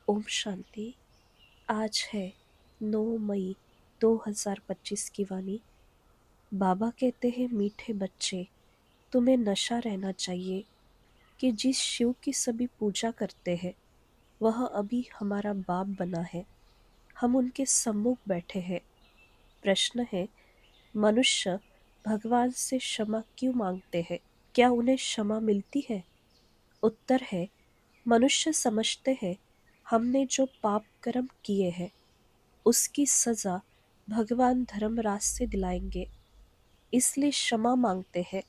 ओम शांति। आज है 9 मई 2025 की वाणी। बाबा कहते हैं, मीठे बच्चे, तुम्हें नशा रहना चाहिए कि जिस शिव की सभी पूजा करते हैं वह अभी हमारा बाप बना है। हम उनके सम्मुख बैठे हैं। प्रश्न है, मनुष्य भगवान से क्षमा क्यों मांगते हैं? क्या उन्हें क्षमा मिलती है? उत्तर है, मनुष्य समझते हैं हमने जो पाप कर्म किए हैं उसकी सजा भगवान धर्मराज से दिलाएंगे, इसलिए क्षमा मांगते हैं।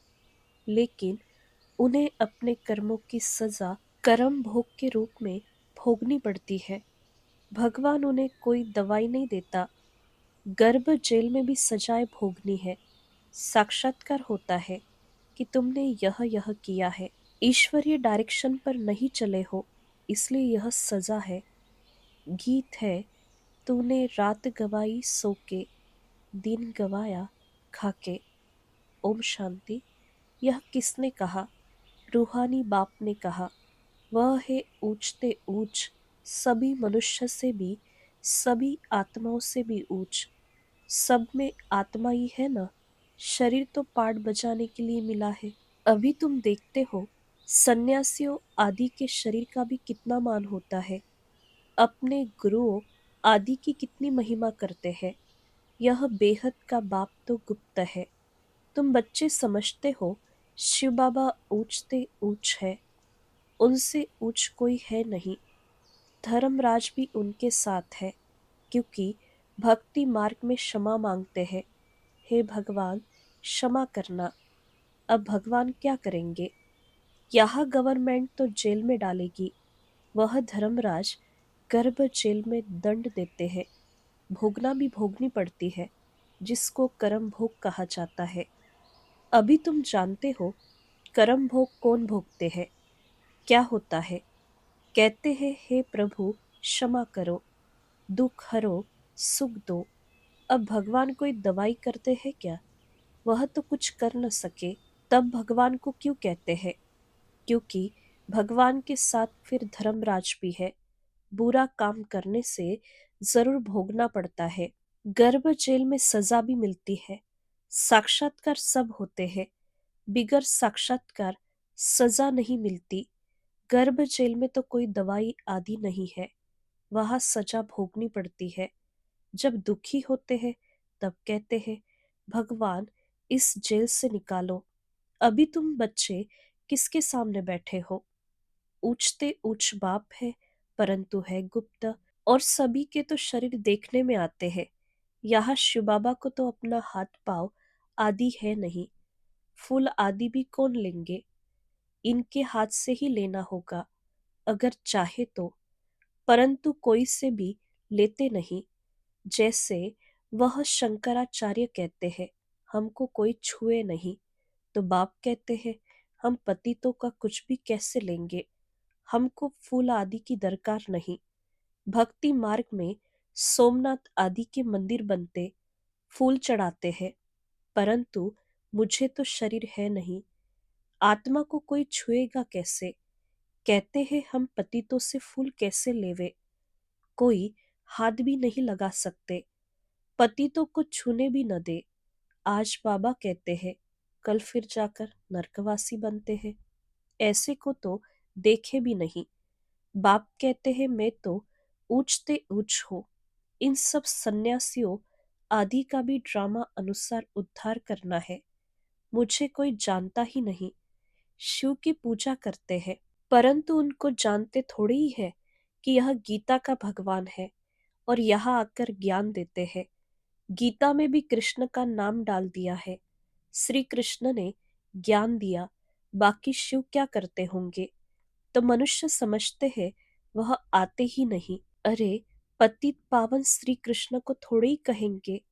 लेकिन उन्हें अपने कर्मों की सजा कर्म भोग के रूप में भोगनी पड़ती है। भगवान उन्हें कोई दवाई नहीं देता। गर्भ जेल में भी सजाएं भोगनी है। साक्षात्कार होता है कि तुमने यह किया है, ईश्वरीय डायरेक्शन पर नहीं चले हो, इसलिए यह सजा है। गीत है, तूने रात गवाई सो के, दिन गवाया खाके। ओम शांति। यह किसने कहा? रूहानी बाप ने कहा। वह है ऊंचते ऊंच, सभी मनुष्य से भी, सभी आत्माओं से भी ऊंच। सब में आत्मा ही है ना। शरीर तो पाठ बजाने के लिए मिला है। अभी तुम देखते हो सन्यासियों आदि के शरीर का भी कितना मान होता है। अपने गुरुओं आदि की कितनी महिमा करते हैं। यह बेहद का बाप तो गुप्त है। तुम बच्चे समझते हो शिव बाबा ऊंचते ऊंच है, उनसे ऊंच कोई है नहीं। धर्मराज भी उनके साथ है, क्योंकि भक्ति मार्ग में क्षमा मांगते हैं। हे भगवान, क्षमा करना। अब भगवान क्या करेंगे? यहाँ गवर्नमेंट तो जेल में डालेगी, वह धर्मराज गर्भ जेल में दंड देते हैं। भोगना भी भोगनी पड़ती है, जिसको कर्म भोग कहा जाता है। अभी तुम जानते हो कर्म भोग कौन भोगते हैं? क्या होता है? कहते हैं, हे प्रभु क्षमा करो, दुख हरो, सुख दो। अब भगवान कोई दवाई करते हैं क्या? वह तो कुछ कर न सके। तब भगवान को क्यों कहते हैं? क्योंकि भगवान के साथ फिर धर्मराज भी है। बुरा काम करने से जरूर भोगना पड़ता है। गर्भ जेल में सजा भी मिलती है। साक्षात्कार सब होते हैं, बिगर साक्षात्कार सजा नहीं मिलती। गर्भ जेल में तो कोई दवाई आदि नहीं है, वहां सजा भोगनी पड़ती है। जब दुखी होते हैं तब कहते हैं, भगवान इस जेल से निकालो। अभी तुम बच्चे किसके सामने बैठे हो? ऊंचते ऊंच बाप है, परंतु है गुप्त। और सभी के तो शरीर देखने में आते हैं। यहाँ शिव बाबा को तो अपना हाथ पांव आदि है नहीं। फूल आदि भी कौन लेंगे? इनके हाथ से ही लेना होगा, अगर चाहे तो। परंतु कोई से भी लेते नहीं। जैसे वह शंकराचार्य कहते हैं, हमको कोई छुए नहीं। तो बाप कहते हैं, हम पतितों का कुछ भी कैसे लेंगे? हमको फूल आदि की दरकार नहीं। भक्ति मार्ग में सोमनाथ आदि के मंदिर बनते, फूल चढ़ाते हैं, परंतु मुझे तो शरीर है नहीं। आत्मा को कोई छुएगा कैसे? कहते हैं, हम पतितों से फूल कैसे लेवे? कोई हाथ भी नहीं लगा सकते। पतितों को छूने भी न दे। आज बाबा कहते हैं, कल फिर जाकर नरकवासी बनते हैं। ऐसे को तो देखे भी नहीं। बाप कहते हैं, मैं तो ऊंचते ऊंच हूँ। इन सब सन्यासियों आदि का भी ड्रामा अनुसार उद्धार करना है। मुझे कोई जानता ही नहीं। शिव की पूजा करते हैं, परंतु उनको जानते थोड़ी ही है कि यह गीता का भगवान है और यहाँ आकर ज्ञान देते हैं। गीता में भी कृष्ण का नाम डाल दिया है। श्री कृष्ण ने ज्ञान दिया, बाकी शिव क्या करते होंगे? तो मनुष्य समझते हैं वह आते ही नहीं। अरे, पतित पावन श्री कृष्ण को थोड़े ही कहेंगे।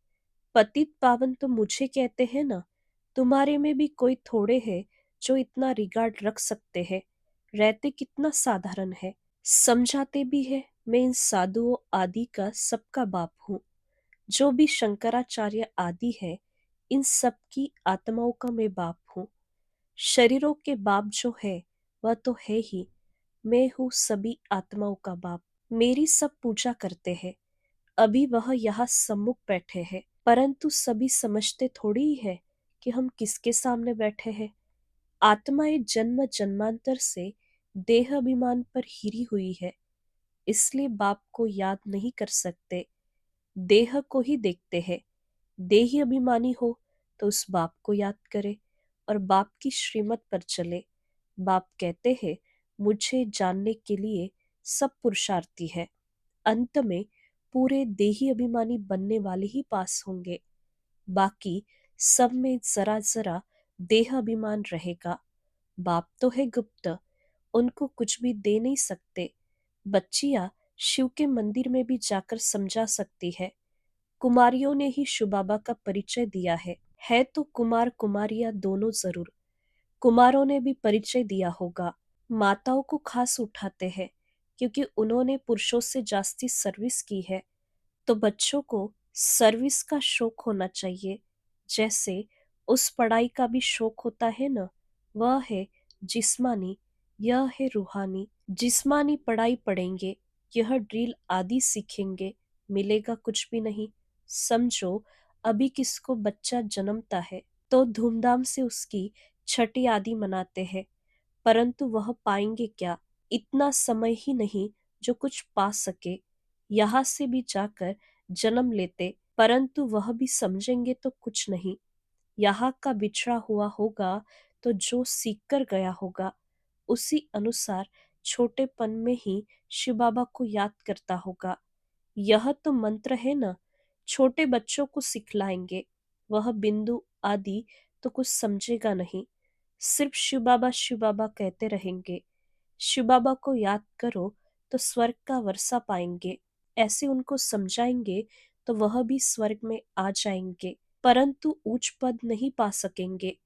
पतित पावन तो मुझे कहते हैं ना। तुम्हारे में भी कोई थोड़े है जो इतना रिगार्ड रख सकते हैं। रहते कितना साधारण है। समझाते भी है, मैं इन साधुओं आदि का सबका बाप हूँ। जो भी शंकराचार्य आदि है, इन सब की आत्माओं का मैं बाप हूँ। शरीरों के बाप जो है वह तो है ही। मैं हूँ सभी आत्माओं का बाप। मेरी सब पूजा करते हैं। अभी वह यहाँ सम्मुख बैठे हैं, परंतु सभी समझते थोड़ी ही है कि हम किसके सामने बैठे हैं। आत्माएं जन्म जन्मांतर से देह अभिमान पर हिरी हुई है, इसलिए बाप को याद नहीं कर सकते, देह को ही देखते हैं। देही अभिमानी हो तो उस बाप को याद करे और बाप की श्रीमत पर चले। बाप कहते हैं, मुझे जानने के लिए सब पुरुषार्थी है। अंत में पूरे देही अभिमानी बनने वाले ही पास होंगे, बाकी सब में जरा जरा देह अभिमान रहेगा। बाप तो है गुप्त, उनको कुछ भी दे नहीं सकते। बच्चियां शिव के मंदिर में भी जाकर समझा सकती है। कुमारियों ने ही शिव बाबा का परिचय दिया है तो कुमार कुमारियां दोनों जरूर। कुमारों ने भी परिचय दिया होगा। माताओं को खास उठाते हैं क्योंकि उन्होंने पुरुषों से जास्ती सर्विस की है, तो बच्चों को सर्विस का शौक होना चाहिए। जैसे उस पढ़ाई का भी शौक होता है ना, वह है जिस्मानी, यह है रूहानी। जिस्मानी पढ़ाई पढ़ेंगे, यह ड्रिल आदि सीखेंगे, मिलेगा कुछ भी नहीं। समझो, अभी किसको बच्चा जन्मता है तो धूमधाम से उसकी छठी आदि मनाते हैं, परंतु वह पाएंगे क्या? इतना समय ही नहीं जो कुछ पा सके। यहाँ से भी जाकर जन्म लेते, परंतु वह भी समझेंगे तो कुछ नहीं। यहाँ का बिछड़ा हुआ होगा तो जो सीख कर गया होगा उसी अनुसार छोटेपन में ही शिव बाबा को याद करता होगा। यह तो मंत्र है ना, छोटे बच्चों को सिखलाएंगे। वह बिंदु आदि तो कुछ समझेगा नहीं, सिर्फ शिव बाबा कहते रहेंगे। शिव बाबा को याद करो तो स्वर्ग का वर्षा पाएंगे। ऐसे उनको समझाएंगे तो वह भी स्वर्ग में आ जाएंगे, परंतु उच्च पद नहीं पा सकेंगे।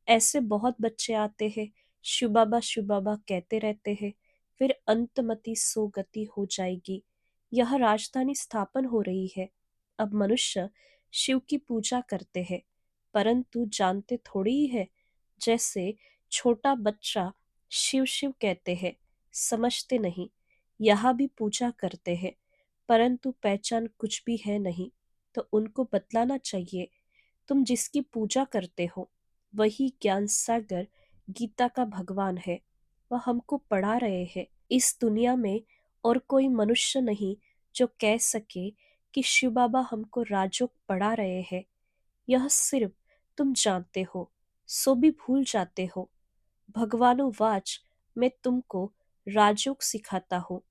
ऐसे बहुत बच्चे आते हैं, शिव बाबा कहते रहते हैं, फिर अंतमति सो गति हो जाएगी। यह राजधानी स्थापन हो रही है। अब मनुष्य शिव की पूजा करते हैं, परंतु जानते थोड़ी ही है। जैसे छोटा बच्चा शिव शिव कहते हैं, समझते नहीं। यहाँ भी पूजा करते हैं, परंतु पहचान कुछ भी है नहीं, तो उनको बतलाना चाहिए। तुम जिसकी पूजा करते हो वही ज्ञान सागर गीता का भगवान है। वह हमको पढ़ा रहे हैं। इस दुनिया में और कोई मनुष्य नहीं जो कह सके कि शिव बाबा हमको राजयोग पढ़ा रहे हैं। यह सिर्फ तुम जानते हो, सो भी भूल जाते हो। भगवानुवाच, मैं तुमको राजयोग सिखाता हूँ।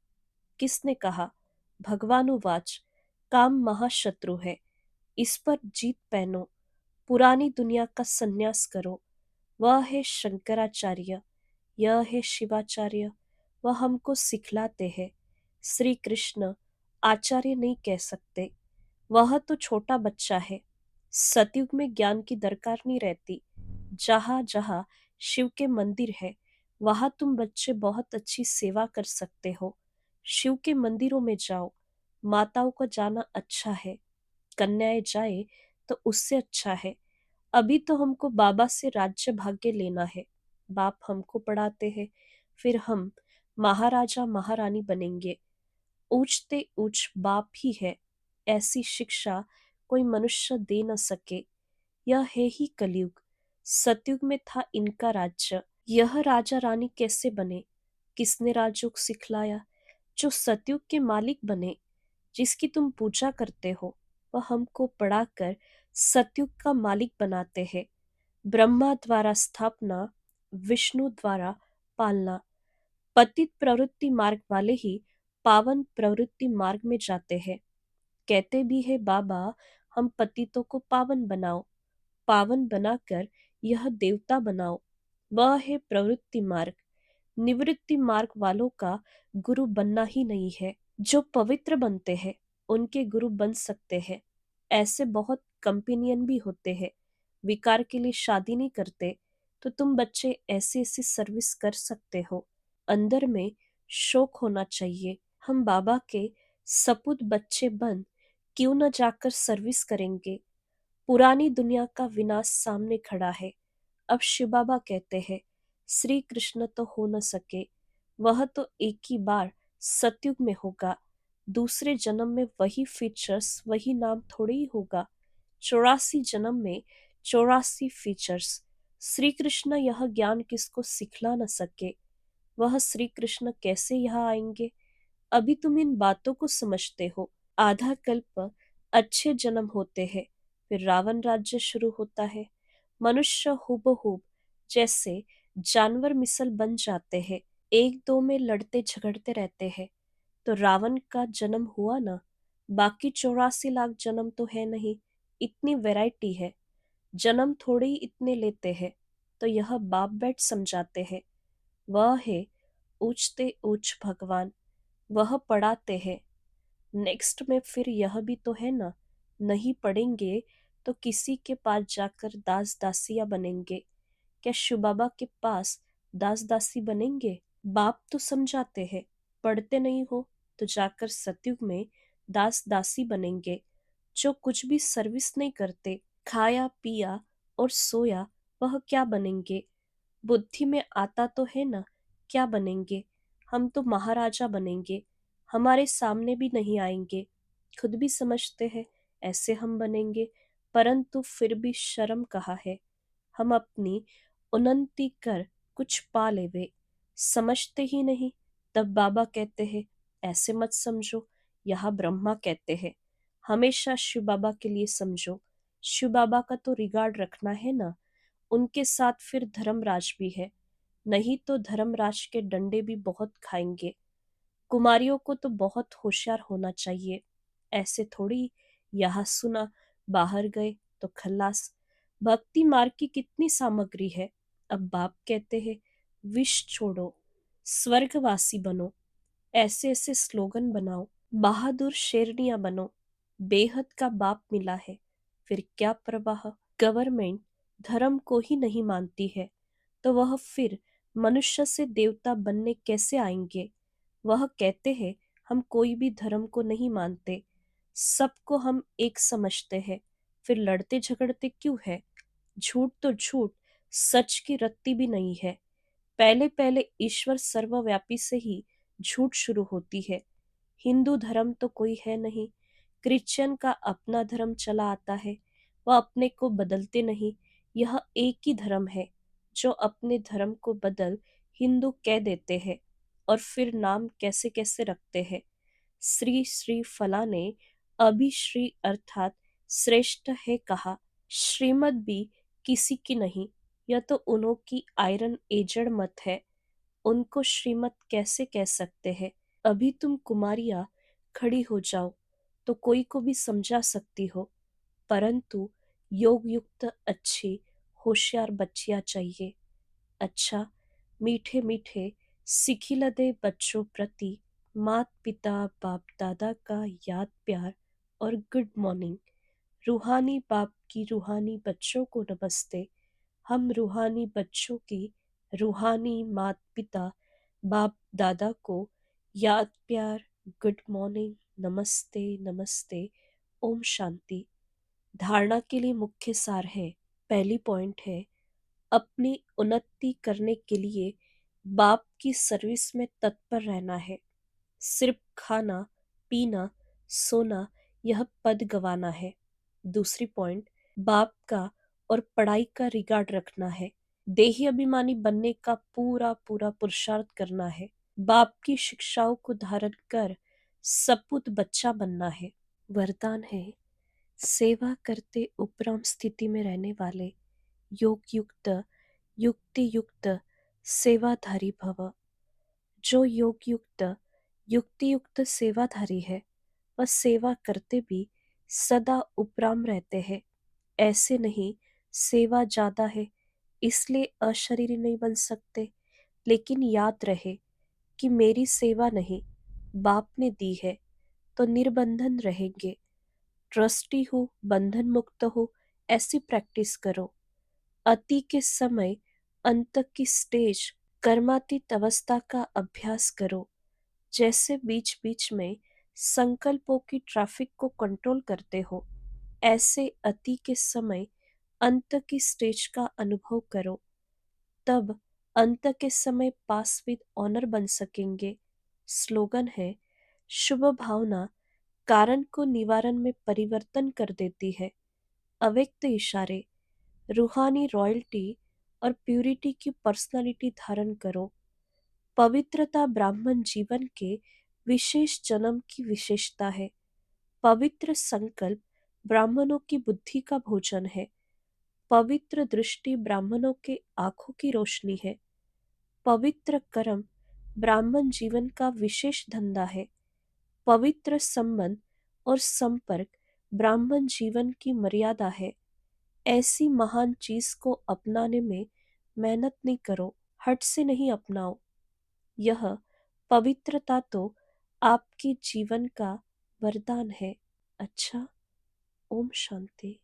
किसने कहा? भगवानुवाच, काम महाशत्रु है, इस पर जीत पहनो, पुरानी दुनिया का संन्यास करो। वह है शंकराचार्य, यह है शिवाचार्य, वह हमको सिखलाते हैं। श्री कृष्ण आचार्य नहीं कह सकते, वह तो छोटा बच्चा है। सतयुग में ज्ञान की दरकार नहीं रहती। जहाँ जहाँ शिव के मंदिर है, वहाँ तुम बच्चे बहुत अच्छी सेवा कर सकते हो। शिव के मंदिरों में जाओ। माताओं का जाना अच्छा है, कन्याएं जाए तो उससे अच्छा है। अभी तो हमको बाबा से राज्य भाग्य लेना है। बाप हमको पढ़ाते हैं, फिर हम महाराजा महारानी बनेंगे। ऊंचते ऊंच बाप ही है, ऐसी शिक्षा कोई मनुष्य दे न सके। यह है ही कलयुग। सतयुग में था इनका राज्य। यह राजा रानी कैसे बने? किसने राजयोग सिखलाया? जो सतयुग के मालिक बने, जिसकी तुम पूजा करते हो, वह हमको पढ़ाकर सतयुग का मालिक बनाते हैं। ब्रह्मा द्वारा स्थापना, विष्णु द्वारा पालना। पतित प्रवृत्ति मार्ग वाले ही पावन प्रवृत्ति मार्ग में जाते हैं। कहते भी है बाबा, हम पतितों को पावन बनाओ, पावन बनाकर यह देवता बनाओ। वह है प्रवृत्ति मार्ग। निवृत्ति मार्ग वालों का गुरु बनना ही नहीं है। जो पवित्र बनते हैं उनके गुरु बन सकते हैं। ऐसे बहुत कंपेनियन भी होते हैं, विकार के लिए शादी नहीं करते, तो तुम बच्चे ऐसी ऐसी सर्विस कर सकते हो। अंदर में शौक होना चाहिए। हम बाबा के सपूत बच्चे बन क्यों न जाकर सर्विस करेंगे। पुरानी दुनिया का विनाश सामने खड़ा है। अब शिव बाबा कहते हैं, श्री कृष्ण तो हो न सके, वह तो एक ही बार सतयुग में होगा। दूसरे जन्म में वही फीचर्स, वही नाम थोड़ी ही होगा। 84 जन्म में 84 फीचर्स। श्री कृष्ण यह ज्ञान किसको सिखला न सके, वह श्री कृष्ण कैसे यहाँ आएंगे? अभी तुम इन बातों को समझते हो। आधा कल्प अच्छे जन्म होते हैं, फिर रावण राज्य शुरू होता है। मनुष्य हुबहूब जैसे जानवर मिसल बन जाते हैं, एक दो में लड़ते झगड़ते रहते हैं। तो रावण का जन्म हुआ ना। बाकी 84 लाख जन्म तो है नहीं, इतनी वैरायटी है। जन्म थोड़े ही इतने लेते हैं। तो यह बाप बैठ समझाते हैं। वह है ऊंचते ऊंच भगवान, वह पढ़ाते हैं। नेक्स्ट में फिर यह भी तो है ना, नहीं पढ़ेंगे तो किसी के पास जाकर दास दासिया बनेंगे। क्या शिव बाबा के पास दास दासी बनेंगे? बाप तो समझाते हैं। पढ़ते नहीं हो तो जाकर सतयुग में दास दासी बनेंगे, जो कुछ भी सर्विस नहीं करते, खाया पिया और सोया, वह क्या बनेंगे? बुद्धि में आता तो है ना, क्या बनेंगे? हम तो महाराजा बनेंगे, हमारे सामने भी नहीं आएंगे, खुद भी समझते हैं ऐसे हम बनेंगे। परंतु फिर भी शर्म कहाँ है, हम अपनी उन्नति कर कुछ पा लेवे, समझते ही नहीं। तब बाबा कहते हैं ऐसे मत समझो, यहाँ ब्रह्मा कहते हैं हमेशा शिव बाबा के लिए समझो। शिव बाबा का तो रिगार्ड रखना है ना, उनके साथ फिर धर्मराज भी है, नहीं तो धर्मराज के डंडे भी बहुत खाएंगे। कुमारियों को तो बहुत होशियार होना चाहिए, ऐसे थोड़ी यहाँ सुना बाहर गए तो खल्लास। भक्ति मार्ग की कितनी सामग्री है। अब बाप कहते हैं विष छोड़ो, स्वर्गवासी बनो, ऐसे ऐसे स्लोगन बनाओ, बहादुर शेरनियां बनो, बेहद का बाप मिला है, फिर क्या परवाह। गवर्नमेंट धर्म को ही नहीं मानती है तो वह फिर मनुष्य से देवता बनने कैसे आएंगे? वह कहते हैं हम कोई भी धर्म को नहीं मानते, सबको हम एक समझते हैं, फिर लड़ते झगड़ते क्यों है? झूठ तो झूठ, सच की रत्ती भी नहीं है। पहले पहले ईश्वर सर्वव्यापी से ही झूठ शुरू होती है। हिंदू धर्म तो कोई है नहीं, क्रिश्चियन का अपना धर्म चला आता है, वह अपने को बदलते नहीं। यह एक ही धर्म है जो अपने धर्म को बदल हिंदू कह देते हैं और फिर नाम कैसे कैसे रखते हैं। श्री श्री फला ने अभी श्री अर्थात श्रेष्ठ है कहा। श्रीमत भी किसी की नहीं, यह तो उन्हों की आयरन एजड मत है, उनको श्रीमत कैसे कह सकते हैं? अभी तुम कुमारियाँ खड़ी हो जाओ तो कोई को भी समझा सकती हो, परंतु योग युक्त अच्छी होशियार बच्चियाँ चाहिए। अच्छा, मीठे मीठे सिखिलदे बच्चों प्रति मात पिता बाप दादा का याद प्यार और गुड मॉर्निंग। रूहानी बाप की रूहानी बच्चों को नमस्ते। हम रूहानी बच्चों की रूहानी मात पिता बाप दादा को याद प्यार, गुड मॉर्निंग, नमस्ते नमस्ते, ओम शांति। धारणा के लिए मुख्य सार है। पहली पॉइंट है अपनी उन्नति करने के लिए बाप की सर्विस में तत्पर रहना है। सिर्फ खाना पीना सोना यह पद गवाना है। दूसरी पॉइंट बाप का और पढ़ाई का रिगार्ड रखना है। देही अभिमानी बनने का पूरा पूरा पुरुषार्थ करना है। बाप की शिक्षाओं को धारण कर सपूत बच्चा बनना है। वरदान है सेवा करते उपराम स्थिति में रहने वाले योग युक्त युक्ति युक्त सेवाधारी भव। जो योग युक्त युक्ति युक्त सेवाधारी है वह सेवा करते भी सदा उपराम रहते हैं। ऐसे नहीं सेवा ज्यादा है इसलिए अशरीरी नहीं बन सकते, लेकिन याद रहे कि मेरी सेवा नहीं बाप ने दी है तो निर्बंधन रहेंगे। ट्रस्टी हो बंधन मुक्त हो ऐसी प्रैक्टिस करो। अति के समय अंत की स्टेज कर्मातीत अवस्था का अभ्यास करो। जैसे बीच बीच में संकल्पों की ट्रैफिक को कंट्रोल करते हो, ऐसे अति के समय अंत की स्टेज का अनुभव करो। तब अंत के समय पास विद ऑनर बन सकेंगे। स्लोगन है शुभ भावना कारण को निवारण में परिवर्तन कर देती है। अव्यक्त इशारे, रूहानी रॉयल्टी और प्यूरिटी की पर्सनालिटी धारण करो। पवित्रता ब्राह्मण जीवन के विशेष जन्म की विशेषता है। पवित्र संकल्प ब्राह्मणों की बुद्धि का भोजन है। पवित्र दृष्टि ब्राह्मणों के आंखों की रोशनी है। पवित्र कर्म ब्राह्मण जीवन का विशेष धंधा है। पवित्र संबंध और संपर्क ब्राह्मण जीवन की मर्यादा है। ऐसी महान चीज को अपनाने में मेहनत नहीं करो, हट से नहीं अपनाओ। यह पवित्रता तो आपके जीवन का वरदान है। अच्छा, ओम शांति।